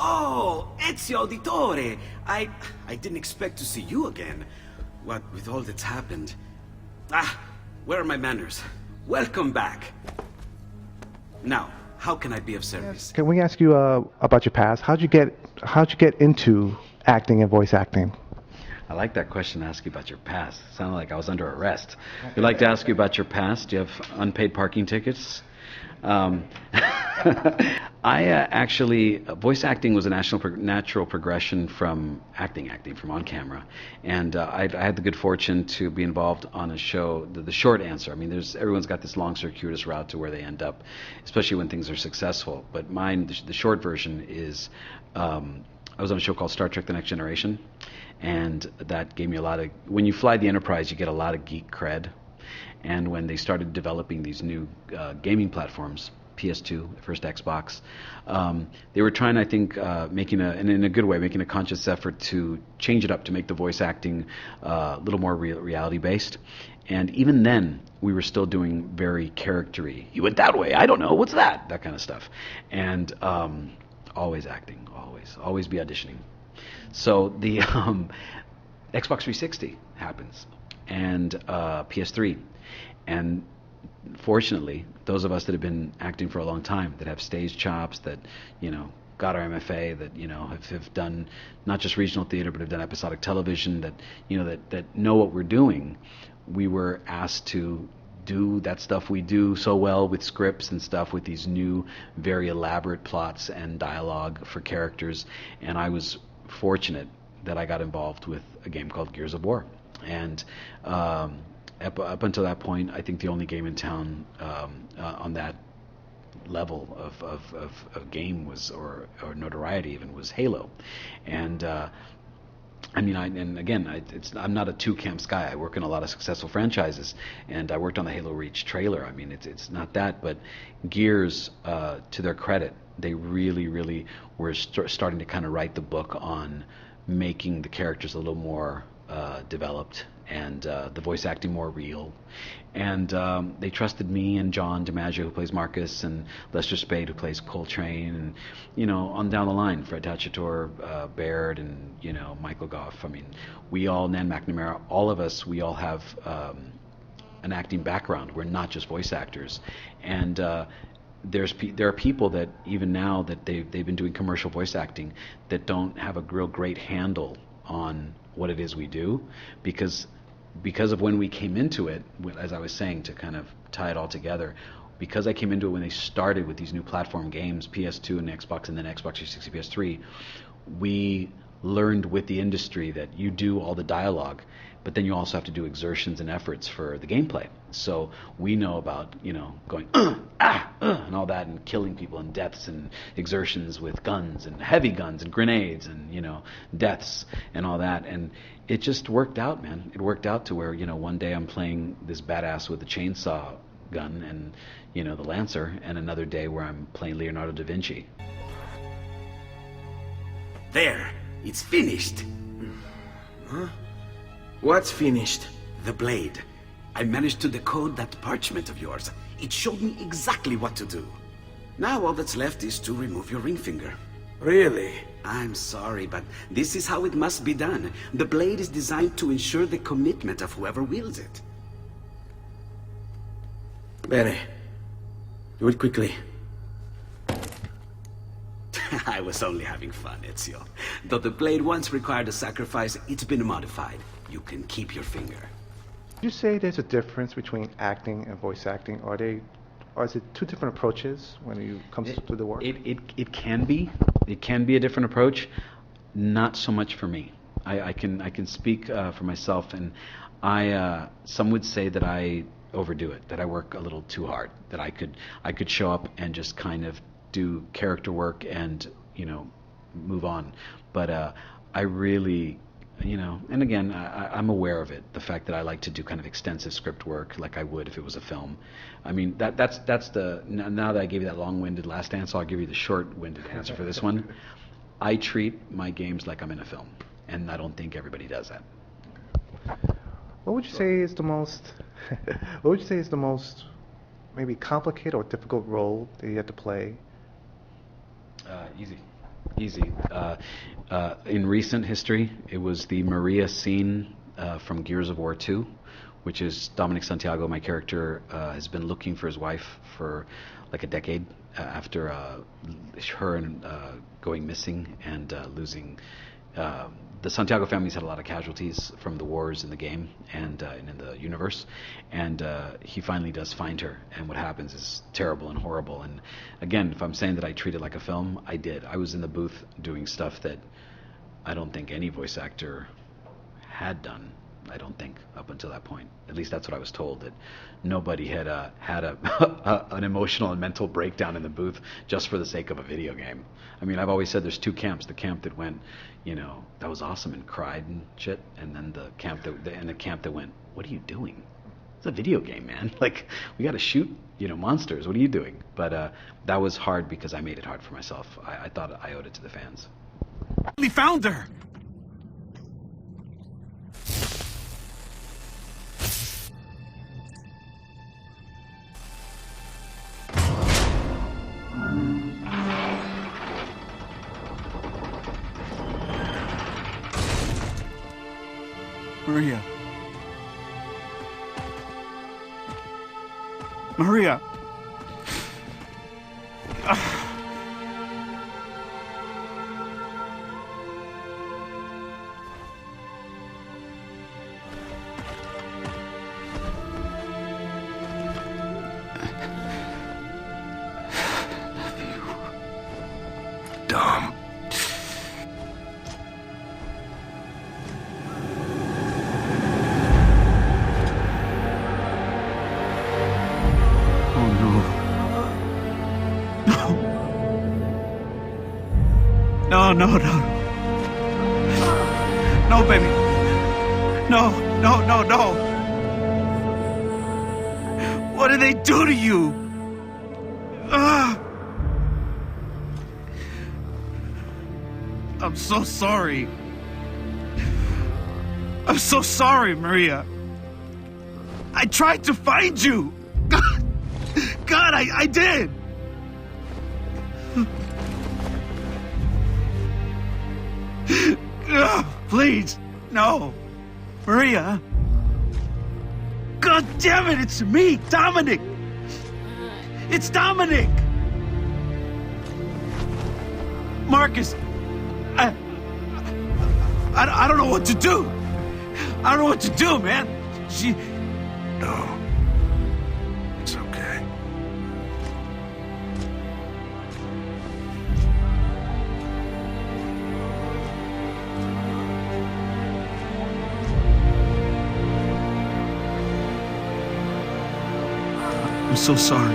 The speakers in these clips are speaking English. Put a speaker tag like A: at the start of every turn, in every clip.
A: Oh, Ezio Auditore! I didn't expect to see you again. What with all that's happened. Where are my manners? Welcome back. Now, how can I be of service?
B: Can we ask you about your past? How'd you get into acting and voice acting?
C: I like that question to ask you about your past. It sounded like I was under arrest. We'd like to ask you about your past. Do you have unpaid parking tickets? Voice acting was a natural progression from acting from on camera. And I had the good fortune to be involved on a show, the short answer. I mean, everyone's got this long circuitous route to where they end up, especially when things are successful. But mine, the short version is, I was on a show called Star Trek: The Next Generation. And that gave me a lot of, when you fly the Enterprise, you get a lot of geek cred. And when they started developing these new gaming platforms, PS2, the first Xbox, they were trying, I think, in a good way, making a conscious effort to change it up, to make the voice acting a little more reality-based. And even then, we were still doing very character-y. You went that way, I don't know, what's that? That kind of stuff. And always acting, always be auditioning. So the Xbox 360 happens, and PS3, and fortunately, those of us that have been acting for a long time, that have stage chops, that got our MFA, that have done not just regional theater, but have done episodic television, that know what we're doing, we were asked to do that stuff we do so well with scripts and stuff, with these new, very elaborate plots and dialogue for characters, and I was fortunate that I got involved with a game called Gears of War. And up until that point, I think the only game in town on that level of game was, or notoriety even, was Halo. And I'm not a two camps guy. I work in a lot of successful franchises, and I worked on the Halo Reach trailer. I mean, it's not that, but Gears, to their credit, they really were starting to kind of write the book on making the characters a little more developed, and the voice acting more real. And they trusted me and John DiMaggio, who plays Marcus, and Lester Spade, who plays Coltrane, and on down the line, Fred Tachator, Baird, and Michael Goff. I mean, we all, Nan McNamara, all of us, we all have an acting background. We're not just voice actors. And there are people that even now that they've been doing commercial voice acting that don't have a real great handle on what it is we do, because of when we came into it, as I was saying, to kind of tie it all together, because I came into it when they started with these new platform games, PS2 and Xbox, and then Xbox 360, PS3, we learned with the industry that you do all the dialogue, but then you also have to do exertions and efforts for the gameplay. So we know about, going, and all that, and killing people, and deaths, and exertions with guns, and heavy guns, and grenades, and, deaths, and all that. And it just worked out, man. It worked out to where, one day I'm playing this badass with a chainsaw gun and, the Lancer, and another day where I'm playing Leonardo da Vinci.
A: There, it's finished.
D: Huh? What's finished?
A: The blade. I managed to decode that parchment of yours. It showed me exactly what to do. Now all that's left is to remove your ring finger.
D: Really?
A: I'm sorry, but this is how it must be done. The blade is designed to ensure the commitment of whoever wields it.
D: Bene. Do it quickly.
A: I was only having fun, Ezio. Though the blade once required a sacrifice, it's been modified. You can keep your finger.
B: Would you say there's a difference between acting and voice acting? Or is it two different approaches when it comes to the work?
C: It can be. It can be a different approach. Not so much for me. I can speak for myself, and some would say that I overdo it, that I work a little too hard, that I could show up and just kind of do character work and move on. But I really, and again, I'm aware of it, the fact that I like to do kind of extensive script work like I would if it was a film. I mean, that's the, now that I gave you that long-winded last answer, I'll give you the short-winded answer for this one. I treat my games like I'm in a film, and I don't think everybody does that.
B: What would you say is the most maybe complicated or difficult role that you had to play?
C: Easy. In recent history, it was the Maria scene from Gears of War 2, which is Dominic Santiago, my character, has been looking for his wife for like a decade after her and going missing and losing. The Santiago family's had a lot of casualties from the wars in the game and in the universe, and he finally does find her, and what happens is terrible and horrible. And again, if I'm saying that I treat it like a film, I did. I was in the booth doing stuff that I don't think any voice actor had done. I don't think up until that point. At least that's what I was told, that nobody had had an emotional and mental breakdown in the booth just for the sake of a video game. I mean, I've always said there's two camps: the camp that went, that was awesome and cried and shit, and then the camp that went, what are you doing? It's a video game, man. Like, we got to shoot, monsters. What are you doing? But that was hard because I made it hard for myself. I thought I owed it to the fans.
A: We found her! Maria. Maria.
D: Dom.
A: No, baby. No. What did they do to you? I'm so sorry. I'm so sorry, Maria. I tried to find you. God, I did. Please, no. Maria. God damn it, it's me, Dominic. It's Dominic. Marcus, I don't know what to do. I don't know what to do, man.
D: No. It's okay.
A: I'm so sorry.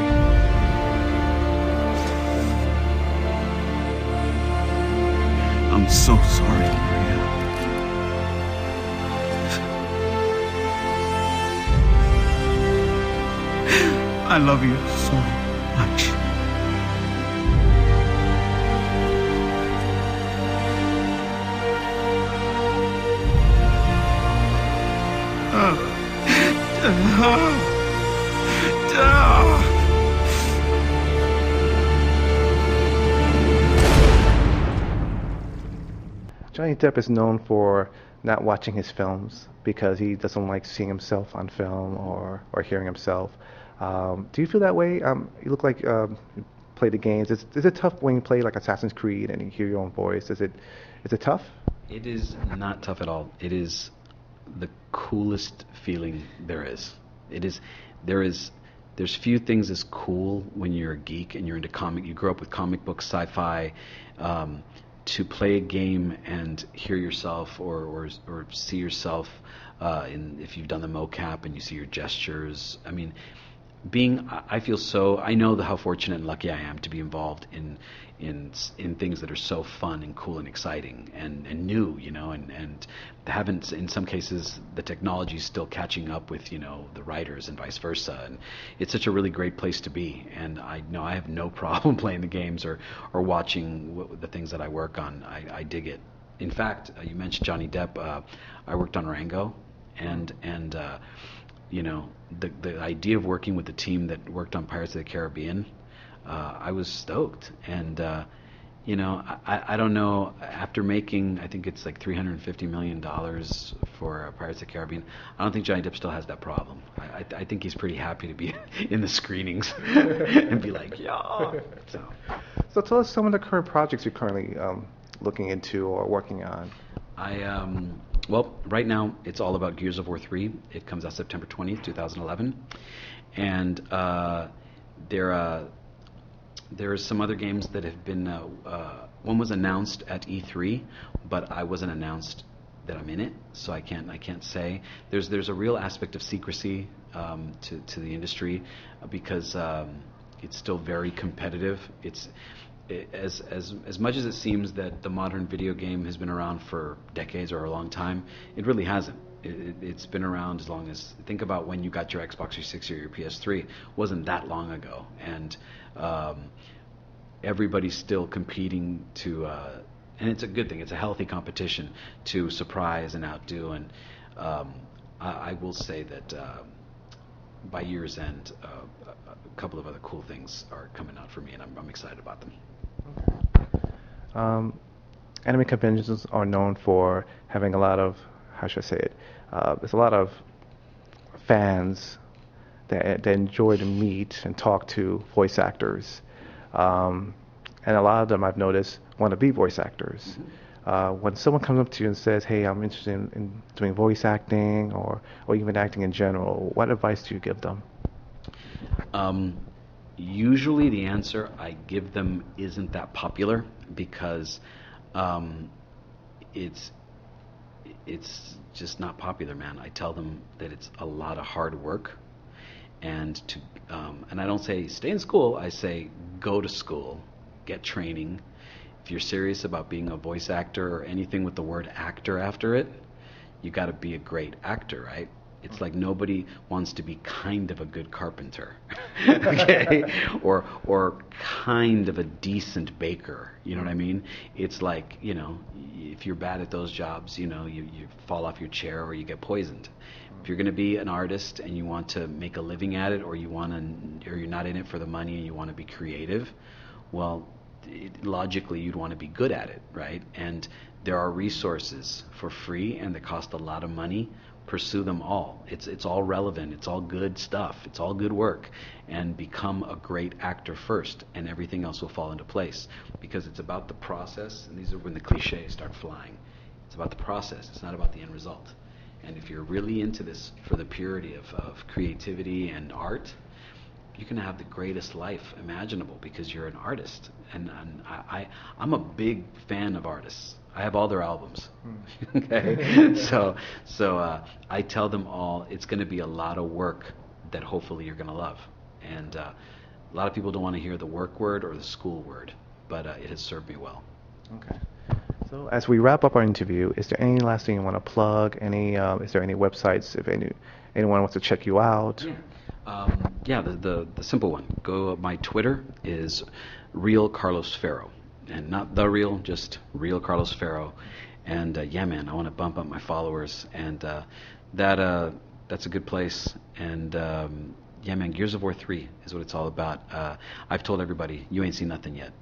A: I'm so sorry, Maria. I love you so much.
B: Johnny Depp is known for not watching his films because he doesn't like seeing himself on film or hearing himself. Do you feel that way? You look like you play the games. Is it tough when you play like Assassin's Creed and you hear your own voice? Is it tough?
C: It is not tough at all. It is the coolest feeling there is. There's few things as cool when you're a geek and you're into comic. You grew up with comic books, sci-fi. To play a game and hear yourself or see yourself if you've done the mocap and you see your gestures. I mean, I feel so. I know how fortunate and lucky I am to be involved in things that are so fun and cool and exciting and new, and haven't, in some cases, the technology is still catching up with, the writers and vice versa. And it's such a really great place to be. And I know I have no problem playing the games or watching the things that I work on. I dig it. In fact, you mentioned Johnny Depp. I worked on Rango, and the idea of working with the team that worked on Pirates of the Caribbean, I was stoked. And I don't know, after making, I think it's like $350 million for Pirates of the Caribbean, I don't think Johnny Depp still has that problem. I think he's pretty happy to be in the screenings and be like, yeah.
B: So tell us some of the current projects you're currently looking into or working on.
C: Well, right now it's all about Gears of War 3. It comes out September 20th, 2011. And there are some other games that have been, one was announced at E3, but I wasn't announced that I'm in it, so I can't say. There's a real aspect of secrecy to the industry because it's still very competitive. It's as much as it seems that the modern video game has been around for decades or a long time, it really hasn't. It's been around as long as, think about when you got your Xbox 360 or your PS3. It wasn't that long ago, and everybody's still competing to, and it's a good thing. It's a healthy competition to surprise and outdo. And I will say that by year's end, a couple of other cool things are coming out for me, and I'm excited about them.
B: Anime conventions are known for having a lot of, how should I say it? There's a lot of fans that enjoy to meet and talk to voice actors. And a lot of them, I've noticed, want to be voice actors. When someone comes up to you and says, hey, I'm interested in doing voice acting or even acting in general, what advice do you give them?
C: Usually the answer I give them isn't that popular because it's just not popular, man. I tell them that it's a lot of hard work, and I don't say stay in school. I say go to school, get training. If you're serious about being a voice actor or anything with the word actor after it, you got to be a great actor, right? It's like nobody wants to be kind of a good carpenter, okay, or kind of a decent baker. You know what I mean? It's like, if you're bad at those jobs, you fall off your chair or you get poisoned. If you're going to be an artist and you want to make a living at it, or you're not in it for the money and you want to be creative, well, logically you'd want to be good at it, right? And there are resources for free and they cost a lot of money. Pursue them all. It's all relevant. It's all good stuff. It's all good work. And become a great actor first, and everything else will fall into place. Because it's about the process, and these are when the cliches start flying. It's about the process. It's not about the end result. And if you're really into this for the purity of creativity and art, you're going to have the greatest life imaginable because you're an artist. And I'm a big fan of artists. I have all their albums. Okay, so I tell them all it's going to be a lot of work that hopefully you're going to love. And a lot of people don't want to hear the work word or the school word, but it has served me well.
B: Okay. So as we wrap up our interview, is there any last thing you want to plug? Is there any websites if anyone wants to check you out?
C: Yeah. The simple one. My Twitter is Real Carlos Ferro. And not the real, just Real Carlos Ferro. And yeah, man, I want to bump up my followers, and that's a good place. And yeah, man, Gears of War 3 is what it's all about. I've told everybody, you ain't seen nothing yet.